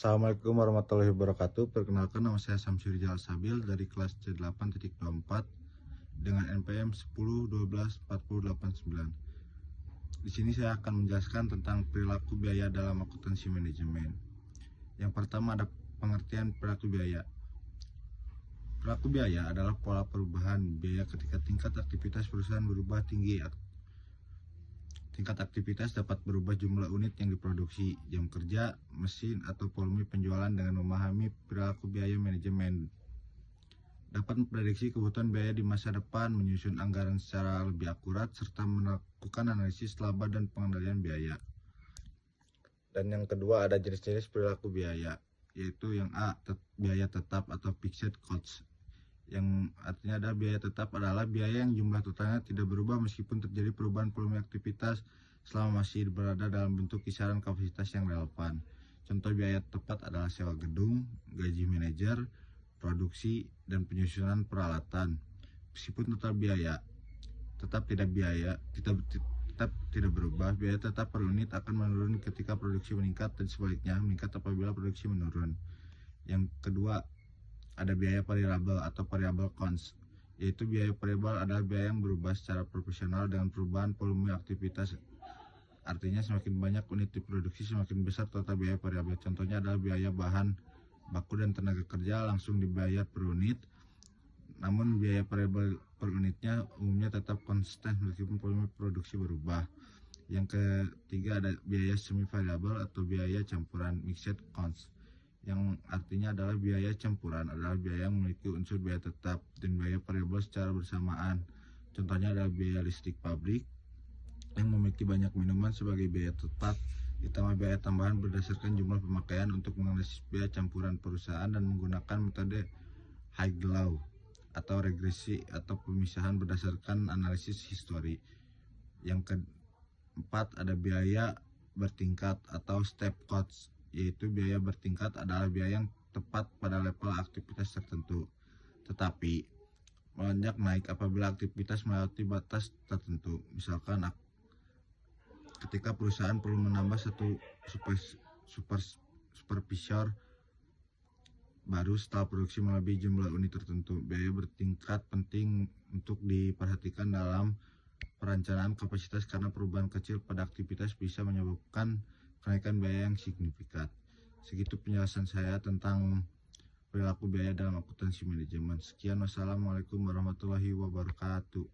Assalamualaikum warahmatullahi wabarakatuh. Perkenalkan, nama saya Samsuri Jalal Sabil dari kelas C8.24 dengan NPM 10124089. Di sini saya akan menjelaskan tentang perilaku biaya dalam akuntansi manajemen. Yang pertama ada pengertian perilaku biaya. Perilaku biaya adalah pola perubahan biaya ketika tingkat aktivitas perusahaan berubah tinggi. Tingkat aktivitas dapat berubah jumlah unit yang diproduksi, jam kerja, mesin, atau volume penjualan. Dengan memahami perilaku biaya manajemen dapat memprediksi kebutuhan biaya di masa depan, menyusun anggaran secara lebih akurat, serta melakukan analisis laba dan pengendalian biaya. Dan yang kedua ada jenis-jenis perilaku biaya, yaitu yang A, biaya tetap atau fixed cost, yang artinya ada biaya tetap adalah biaya yang jumlah totalnya tidak berubah meskipun terjadi perubahan volume aktivitas selama masih berada dalam bentuk kisaran kapasitas yang relevan. Contoh biaya tepat adalah sewa gedung, gaji manajer, produksi, dan penyusunan peralatan. Meskipun total biaya tetap tidak berubah, biaya tetap per unit akan menurun ketika produksi meningkat dan sebaliknya meningkat apabila produksi menurun. Yang kedua ada biaya variabel atau variable cost, yaitu biaya variabel adalah biaya yang berubah secara proporsional dengan perubahan volume aktivitas. Artinya semakin banyak unit diproduksi, semakin besar total biaya variabel. Contohnya adalah biaya bahan baku dan tenaga kerja langsung dibayar per unit, namun biaya variabel per unitnya umumnya tetap konstan meskipun volume produksi berubah. Yang ketiga ada biaya semi variabel atau biaya campuran mixed cost, yang artinya adalah biaya campuran adalah biaya yang memiliki unsur biaya tetap dan biaya variabel secara bersamaan. Contohnya adalah biaya listrik pabrik yang memiliki banyak minuman sebagai biaya tetap, ditambah biaya tambahan berdasarkan jumlah pemakaian untuk menganalisis biaya campuran perusahaan dan menggunakan metode Haig-Lau atau regresi atau pemisahan berdasarkan analisis histori. Yang keempat ada biaya bertingkat atau step cost, yaitu biaya bertingkat adalah biaya yang tepat pada level aktivitas tertentu, tetapi melonjak naik apabila aktivitas melewati batas tertentu. Misalkan ketika perusahaan perlu menambah satu supervisor baru setelah produksi melebihi jumlah unit tertentu. Biaya bertingkat penting untuk diperhatikan dalam perencanaan kapasitas karena perubahan kecil pada aktivitas bisa menyebabkan kenaikan biaya yang signifikan. Segitu penjelasan saya tentang perilaku biaya dalam akuntansi manajemen. Sekian, wassalamualaikum warahmatullahi wabarakatuh.